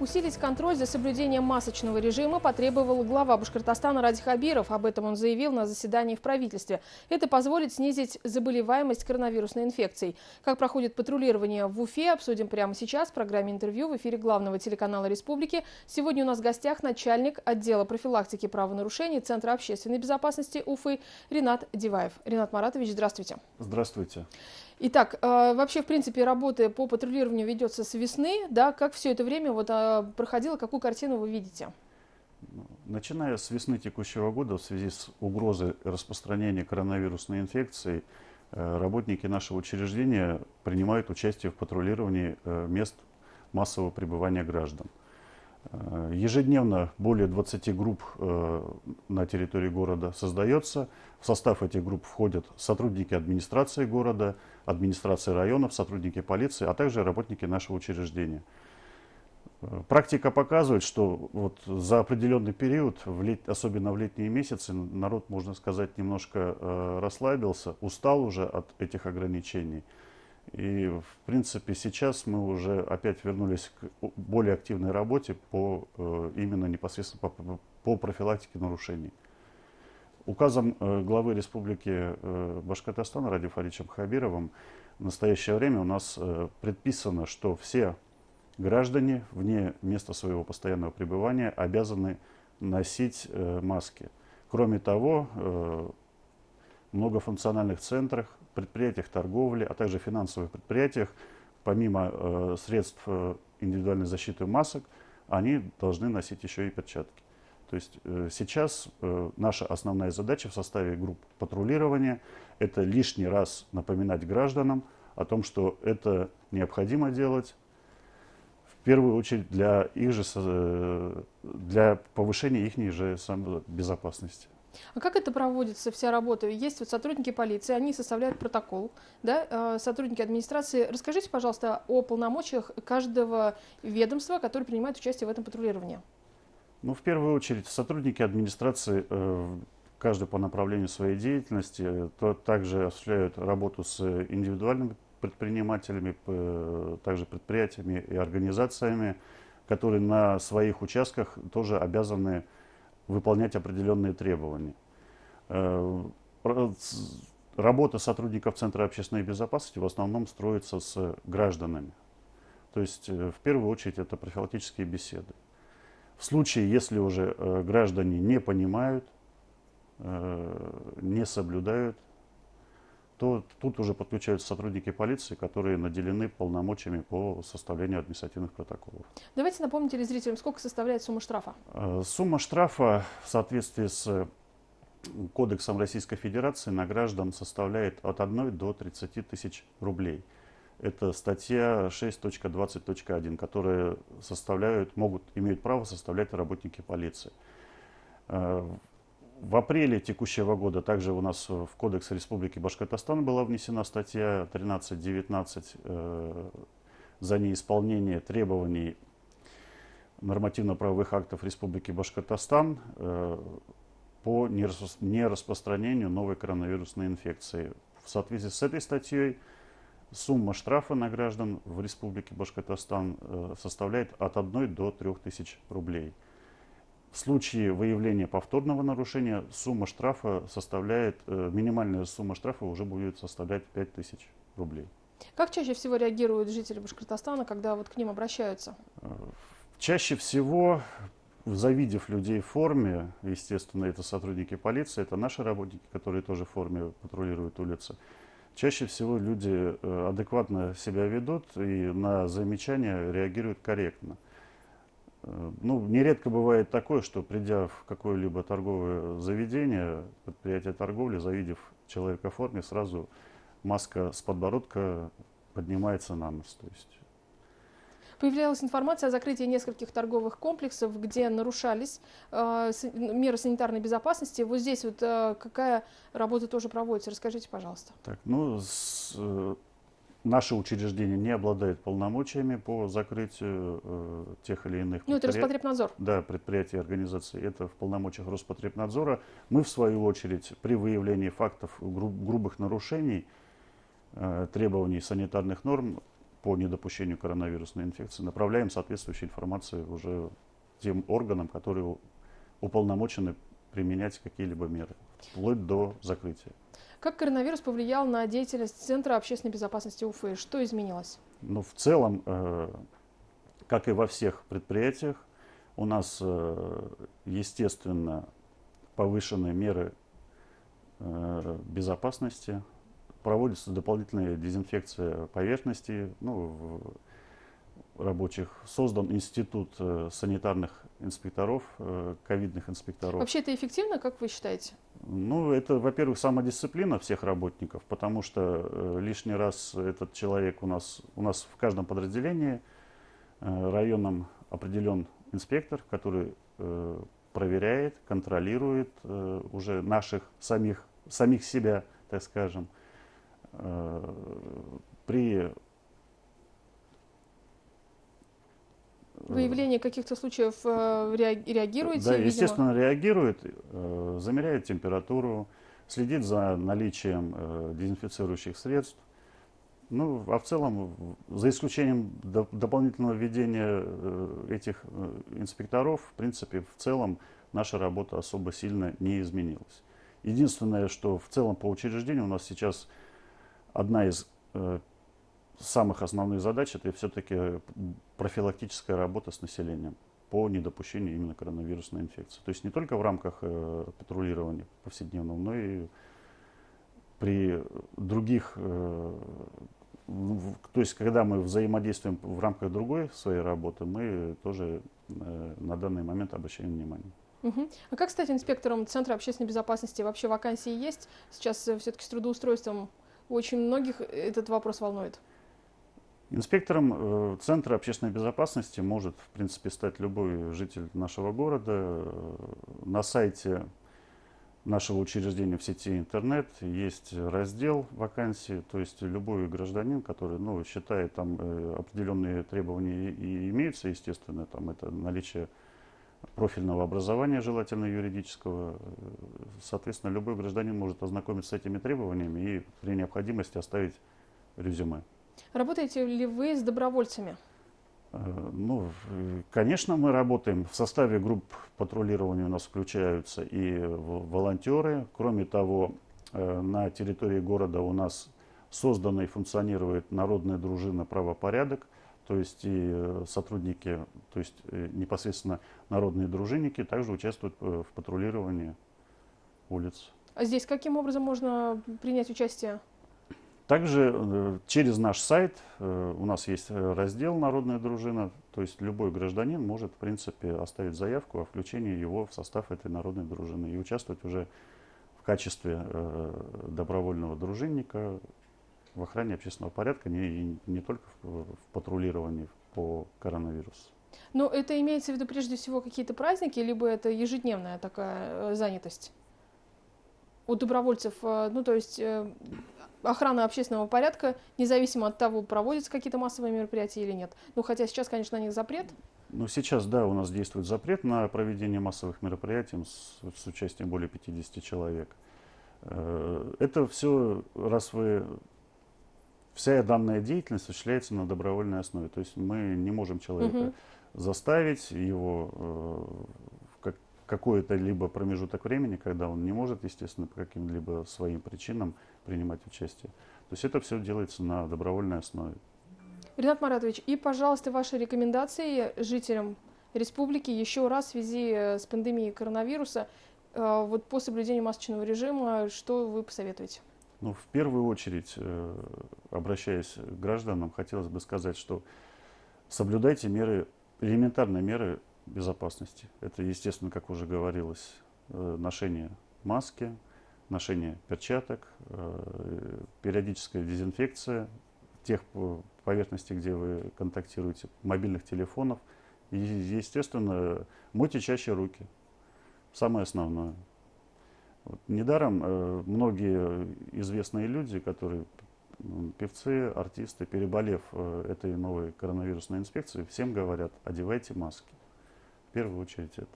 Усилить контроль за соблюдением масочного режима потребовал глава Башкортостана Ради Хабиров. Об этом он заявил на заседании в правительстве. Это позволит снизить заболеваемость коронавирусной инфекцией. Как проходит патрулирование в Уфе, обсудим прямо сейчас в программе «Интервью» в эфире главного телеканала республики. Сегодня у нас в гостях начальник отдела профилактики правонарушений Центра общественной безопасности Уфы Ринат Диваев. Ринат Маратович, здравствуйте. Здравствуйте. Итак, вообще, в принципе, работа по патрулированию ведется с весны. Да? Как все это время проходило, какую картину вы видите? Начиная с весны текущего года, в связи с угрозой распространения коронавирусной инфекции, работники нашего учреждения принимают участие в патрулировании мест массового пребывания граждан. Ежедневно более 20 групп на территории города создается. В состав этих групп входят сотрудники администрации города, администрации районов, сотрудники полиции, а также работники нашего учреждения. Практика показывает, что вот за определенный период, особенно в летние месяцы, народ, можно сказать, немножко расслабился, устал уже от этих ограничений. И, в принципе, сейчас мы уже опять вернулись к более активной работе именно непосредственно по профилактике нарушений. Указом главы Республики Башкортостан Ради Фаричем Хабировым в настоящее время у нас предписано, что все граждане вне места своего постоянного пребывания обязаны носить маски. Кроме того, в многофункциональных центрах, предприятиях торговли, а также финансовых предприятиях, помимо средств индивидуальной защиты масок, они должны носить еще и перчатки. То есть сейчас наша основная задача в составе групп патрулирования – это лишний раз напоминать гражданам о том, что это необходимо делать, в первую очередь для повышения их же безопасности. А как это проводится, вся работа? Есть вот сотрудники полиции, они составляют протокол, да? Сотрудники администрации. Расскажите, пожалуйста, о полномочиях каждого ведомства, которое принимает участие в этом патрулировании. Ну, в первую очередь, сотрудники администрации, каждый по направлению своей деятельности, также осуществляют работу с индивидуальными предпринимателями, также предприятиями и организациями, которые на своих участках тоже обязаны выполнять определенные требования. Работа сотрудников Центра общественной безопасности в основном строится с гражданами. То есть, в первую очередь, это профилактические беседы. В случае, если уже граждане не понимают, не соблюдают, то тут уже подключаются сотрудники полиции, которые наделены полномочиями по составлению административных протоколов. Давайте напомним телезрителям, сколько составляет сумма штрафа. Сумма штрафа в соответствии с Кодексом Российской Федерации на граждан составляет от 1 до 30 тысяч рублей. Это статья 6.20.1, которые имеют право составлять работники полиции. В апреле текущего года также у нас в Кодекс Республики Башкортостан была внесена статья 13.19 за неисполнение требований нормативно-правовых актов Республики Башкортостан по нераспространению новой коронавирусной инфекции. В соответствии с этой статьей сумма штрафа на граждан в Республике Башкортостан составляет от 1 до 3 тысяч рублей. В случае выявления повторного нарушения минимальная сумма штрафа уже будет составлять 5 тысяч рублей. Как чаще всего реагируют жители Башкортостана, когда вот к ним обращаются? Чаще всего, завидев людей в форме, естественно, это сотрудники полиции, это наши работники, которые тоже в форме патрулируют улицы, чаще всего люди адекватно себя ведут и на замечания реагируют корректно. Ну, нередко бывает такое, что придя в какое-либо торговое заведение, предприятие торговли, завидев человека в форме, сразу маска с подбородка поднимается на нос. То есть появлялась информация о закрытии нескольких торговых комплексов, где нарушались меры санитарной безопасности. Вот здесь вот какая работа тоже проводится? Расскажите, пожалуйста. Так, наше учреждение не обладает полномочиями по закрытию тех или иных предприятий. Это Роспотребнадзор. Да, предприятий и организаций. Это в полномочиях Роспотребнадзора. Мы, в свою очередь, при выявлении фактов грубых нарушений требований санитарных норм по недопущению коронавирусной инфекции, направляем соответствующую информацию уже тем органам, которые уполномочены применять какие-либо меры, вплоть до закрытия. Как коронавирус повлиял на деятельность Центра общественной безопасности Уфы? Что изменилось? Но в целом, как и во всех предприятиях, у нас, естественно, повышенные меры безопасности, проводится дополнительная дезинфекция поверхностей, рабочих. Создан институт санитарных инспекторов, ковидных инспекторов. Вообще это эффективно, как вы считаете? Это, во-первых, самодисциплина всех работников, потому что лишний раз этот человек у нас в каждом подразделении районном определен инспектор, который проверяет, контролирует уже самих себя, так скажем. При Выявление каких-то случаев реагируете, да, видимо? естественно, реагирует, замеряет температуру, следит за наличием дезинфицирующих средств. А в целом, за исключением дополнительного введения этих инспекторов, в принципе, в целом наша работа особо сильно не изменилась. Единственное, что в целом по учреждению у нас сейчас одна из самых основных задач — это все-таки профилактическая работа с населением по недопущению именно коронавирусной инфекции. То есть не только в рамках патрулирования повседневного, но и при других, то есть когда мы взаимодействуем в рамках другой своей работы, мы тоже на данный момент обращаем внимание. Мгм. А как стать инспектором Центра общественной безопасности? Вообще вакансии есть? Сейчас все-таки с трудоустройством очень многих этот вопрос волнует. Инспектором Центра общественной безопасности может, в принципе, стать любой житель нашего города. На сайте нашего учреждения в сети интернет есть раздел вакансий, то есть любой гражданин, который считает, там определенные требования и имеются, естественно, там это наличие профильного образования, желательно юридического. Соответственно, любой гражданин может ознакомиться с этими требованиями и при необходимости оставить резюме. Работаете ли вы с добровольцами? Конечно, мы работаем. В составе групп патрулирования у нас включаются и волонтеры. Кроме того, на территории города у нас создана и функционирует народная дружина «Правопорядок», то есть и сотрудники, то есть непосредственно народные дружинники также участвуют в патрулировании улиц. А здесь каким образом можно принять участие? Также через наш сайт у нас есть раздел «Народная дружина», то есть любой гражданин может, в принципе, оставить заявку о включении его в состав этой народной дружины и участвовать уже в качестве добровольного дружинника в охране общественного порядка, не только в патрулировании по коронавирусу. Но это имеется в виду прежде всего какие-то праздники, либо это ежедневная такая занятость у добровольцев, то есть охрана общественного порядка, независимо от того, проводятся какие-то массовые мероприятия или нет. Хотя сейчас, конечно, на них запрет. Сейчас, да, у нас действует запрет на проведение массовых мероприятий с участием более 50 человек. Это все, вся данная деятельность осуществляется на добровольной основе. То есть мы не можем человека заставить его в какой-то либо промежуток времени, когда он не может, естественно, по каким-либо своим причинам принимать участие. То есть это все делается на добровольной основе. Ринат Маратович, и, пожалуйста, ваши рекомендации жителям республики еще раз в связи с пандемией коронавируса, по соблюдению масочного режима, что вы посоветуете? В первую очередь, обращаясь к гражданам, хотелось бы сказать, что соблюдайте элементарные меры безопасности. Это, естественно, как уже говорилось, ношение маски, ношение перчаток, периодическая дезинфекция тех поверхностей, где вы контактируете, мобильных телефонов. И, естественно, мойте чаще руки. Самое основное. Недаром многие известные люди, которые певцы, артисты, переболев этой новой коронавирусной инфекцией, всем говорят: одевайте маски. В первую очередь это.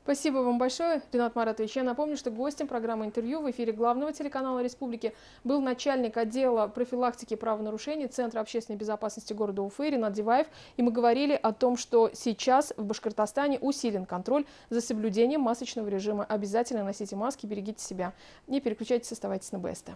Спасибо вам большое, Ринат Маратович. Я напомню, что гостем программы «Интервью» в эфире главного телеканала республики был начальник отдела профилактики правонарушений Центра общественной безопасности города Уфы Ринат Диваев. И мы говорили о том, что сейчас в Башкортостане усилен контроль за соблюдением масочного режима. Обязательно носите маски, берегите себя. Не переключайтесь, оставайтесь на БСТ.